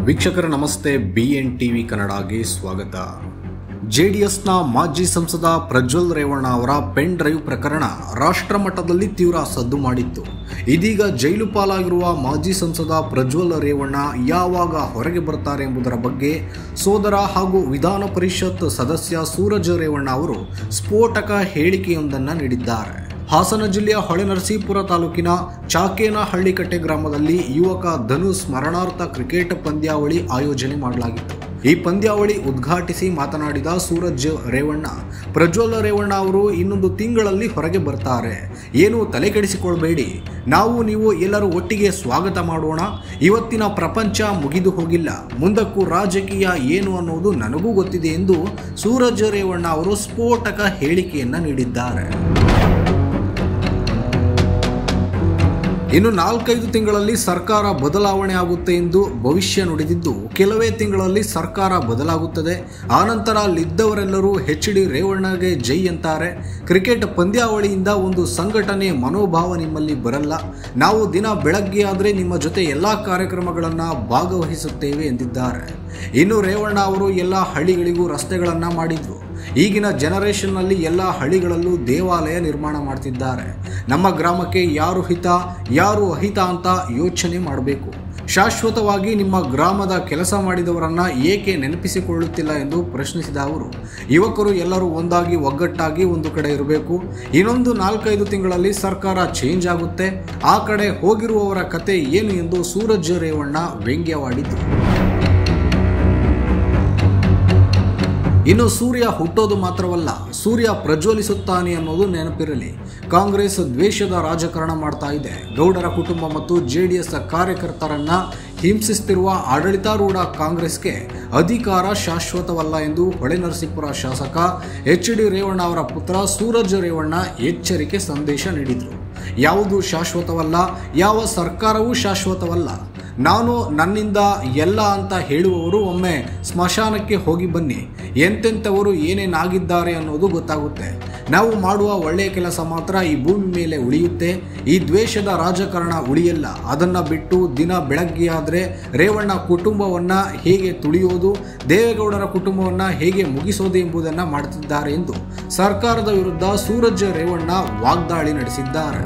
ವೀಕ್ಷಕರ ನಮಸ್ತೆ, BN TV ಕನ್ನಡಗೆ ಸ್ವಾಗತ. ಜೆಡಿಎಸ್ನ ಮಾಜಿ ಸಂಸದ ಪ್ರಜ್ವಲ್ ರೇವಣ್ಣ ಅವರ ಪೆನ್ ಡ್ರೈವ್ ಪ್ರಕರಣ ರಾಷ್ಟ್ರ ಮಟ್ಟದಲ್ಲಿ ತೀವ್ರ ಸದ್ದು ಮಾಡಿತ್ತು. ಇದೀಗ ಜೈಲು ಪಾಲಾಗಿರುವ ಮಾಜಿ ಸಂಸದ ಪ್ರಜ್ವಲ್ ರೇವಣ್ಣ ಯಾವಾಗ ಹೊರಗೆ ಬರ್ತಾರೆ ಎಂಬುದರ ಬಗ್ಗೆ ಸೋದರ ಹಾಗೂ ವಿಧಾನ ಪರಿಷತ್ ಸದಸ್ಯ ಸೂರಜ್ ರೇವಣ್ಣ ಅವರು ಸ್ಫೋಟಕ ಹೇಳಿಕೆಯೊಂದನ್ನು ನೀಡಿದ್ದಾರೆ. ಹಾಸನ ಜಿಲ್ಲೆಯ ಹೊಳೆನರಸೀಪುರ ತಾಲೂಕಿನ ಚಾಕೇನಹಳ್ಳಿಕಟ್ಟೆ ಗ್ರಾಮದಲ್ಲಿ ಯುವಕ ಧನು ಸ್ಮರಣಾರ್ಥ ಕ್ರಿಕೆಟ್ ಪಂದ್ಯಾವಳಿ ಆಯೋಜನೆ ಮಾಡಲಾಗಿತ್ತು. ಈ ಪಂದ್ಯಾವಳಿ ಉದ್ಘಾಟಿಸಿ ಮಾತನಾಡಿದ ಸೂರಜ್ ರೇವಣ್ಣ, ಪ್ರಜ್ವಲ್ ರೇವಣ್ಣ ಅವರು ಇನ್ನೊಂದು ತಿಂಗಳಲ್ಲಿ ಹೊರಗೆ ಬರ್ತಾರೆ, ಏನು ತಲೆ ಕೆಡಿಸಿಕೊಳ್ಬೇಡಿ, ನಾವು ನೀವು ಎಲ್ಲರೂ ಒಟ್ಟಿಗೆ ಸ್ವಾಗತ ಮಾಡೋಣ. ಇವತ್ತಿನ ಪ್ರಪಂಚ ಮುಗಿದು ಹೋಗಿಲ್ಲ, ಮುಂದಕ್ಕೂ ರಾಜಕೀಯ ಏನು ಅನ್ನೋದು ನನಗೂ ಗೊತ್ತಿದೆ ಎಂದು ಸೂರಜ್ ರೇವಣ್ಣ ಅವರು ಸ್ಫೋಟಕ ಹೇಳಿಕೆಯನ್ನ ನೀಡಿದ್ದಾರೆ. ಇನ್ನು 4-5 ತಿಂಗಳಲ್ಲಿ ಸರ್ಕಾರ ಬದಲಾವಣೆ ಆಗುತ್ತೆ ಎಂದು ಭವಿಷ್ಯ ನುಡಿದಿದ್ದು, ಕೆಲವೇ ತಿಂಗಳಲ್ಲಿ ಸರ್ಕಾರ ಬದಲಾಗುತ್ತದೆ. ಆನಂತರ ಅಲ್ಲಿದ್ದವರೆಲ್ಲರೂ HD ರೇವಣ್ಣಗೆ ಜೈ ಅಂತಾರೆ. ಕ್ರಿಕೆಟ್ ಪಂದ್ಯಾವಳಿಯಿಂದ ಒಂದು ಸಂಘಟನೆ ಮನೋಭಾವ ನಿಮ್ಮಲ್ಲಿ ಬರಲ್ಲ. ನಾವು ದಿನ ಬೆಳಗ್ಗೆ ಆದರೆ ನಿಮ್ಮ ಜೊತೆ ಎಲ್ಲ ಕಾರ್ಯಕ್ರಮಗಳನ್ನು ಭಾಗವಹಿಸುತ್ತೇವೆ ಎಂದಿದ್ದಾರೆ. ಇನ್ನು ರೇವಣ್ಣ ಅವರು ಎಲ್ಲ ಹಳ್ಳಿಗಳಿಗೂ ರಸ್ತೆಗಳನ್ನು ಮಾಡಿದ್ರು. ಈಗಿನ ಜನರೇಷನ್ನಲ್ಲಿ ಎಲ್ಲ ಹಳ್ಳಿಗಳಲ್ಲೂ ದೇವಾಲಯ ನಿರ್ಮಾಣ ಮಾಡ್ತಿದ್ದಾರೆ. ನಮ್ಮ ಗ್ರಾಮಕ್ಕೆ ಯಾರು ಹಿತ ಯಾರು ಅಹಿತ ಅಂತ ಯೋಚನೆ ಮಾಡಬೇಕು. ಶಾಶ್ವತವಾಗಿ ನಿಮ್ಮ ಗ್ರಾಮದ ಕೆಲಸ ಮಾಡಿದವರನ್ನ ಏಕೆ ನೆನಪಿಸಿಕೊಳ್ಳುತ್ತಿಲ್ಲ ಎಂದು ಪ್ರಶ್ನಿಸಿದ ಅವರು, ಯುವಕರು ಎಲ್ಲರೂ ಒಂದಾಗಿ ಒಗ್ಗಟ್ಟಾಗಿ ಒಂದು ಕಡೆ ಇರಬೇಕು. ಇನ್ನೊಂದು 4-5 ತಿಂಗಳಲ್ಲಿ ಸರ್ಕಾರ ಚೇಂಜ್ ಆಗುತ್ತೆ. ಆ ಕಡೆ ಹೋಗಿರುವವರ ಕತೆ ಏನು ಎಂದು ಸೂರಜ್ ರೇವಣ್ಣ ವ್ಯಂಗ್ಯವಾಡಿದರು. ಇನ್ನು ಸೂರ್ಯ ಹುಟ್ಟೋದು ಮಾತ್ರವಲ್ಲ, ಸೂರ್ಯ ಪ್ರಜ್ವಲಿಸುತ್ತಾನೆ ಅನ್ನೋದು ನೆನಪಿರಲಿ. ಕಾಂಗ್ರೆಸ್ ದ್ವೇಷದ ರಾಜಕಾರಣ ಮಾಡ್ತಾ ಇದೆ. ಗೌಡರ ಕುಟುಂಬ ಮತ್ತು JDS ಕಾರ್ಯಕರ್ತರನ್ನ ಹಿಂಸಿಸುತ್ತಿರುವ ಆಡಳಿತಾರೂಢ ಕಾಂಗ್ರೆಸ್ಗೆ ಅಧಿಕಾರ ಶಾಶ್ವತವಲ್ಲ ಎಂದು ಹೊಳೆನರಸೀಪುರ ಶಾಸಕ HD ರೇವಣ್ಣ ಅವರ ಪುತ್ರ ಸೂರಜ್ ರೇವಣ್ಣ ಎಚ್ಚರಿಕೆ ಸಂದೇಶ ನೀಡಿದರು. ಯಾವುದು ಶಾಶ್ವತವಲ್ಲ, ಯಾವ ಸರ್ಕಾರವೂ ಶಾಶ್ವತವಲ್ಲ. ನಾನು ನನ್ನಿಂದ ಎಲ್ಲ ಅಂತ ಹೇಳುವವರು ಒಮ್ಮೆ ಸ್ಮಶಾನಕ್ಕೆ ಹೋಗಿ ಬನ್ನಿ, ಎಂತೆಂಥವರು ಏನೇನಾಗಿದ್ದಾರೆ ಅನ್ನೋದು ಗೊತ್ತಾಗುತ್ತೆ. ನಾವು ಮಾಡುವ ಒಳ್ಳೆಯ ಕೆಲಸ ಮಾತ್ರ ಈ ಭೂಮಿ ಮೇಲೆ ಉಳಿಯುತ್ತೆ. ಈ ದ್ವೇಷದ ರಾಜಕಾರಣ ಉಳಿಯಲ್ಲ. ಅದನ್ನು ಬಿಟ್ಟು ದಿನ ಬೆಳಗ್ಗೆ ಆದರೆ ರೇವಣ್ಣ ಕುಟುಂಬವನ್ನು ಹೇಗೆ ತುಳಿಯೋದು, ದೇವೇಗೌಡರ ಕುಟುಂಬವನ್ನು ಹೇಗೆ ಮುಗಿಸೋದು ಎಂಬುದನ್ನು ಮಾಡುತ್ತಿದ್ದಾರೆ ಎಂದು ಸರ್ಕಾರದ ವಿರುದ್ಧ ಸೂರಜ್ ರೇವಣ್ಣ ವಾಗ್ದಾಳಿ ನಡೆಸಿದ್ದಾರೆ.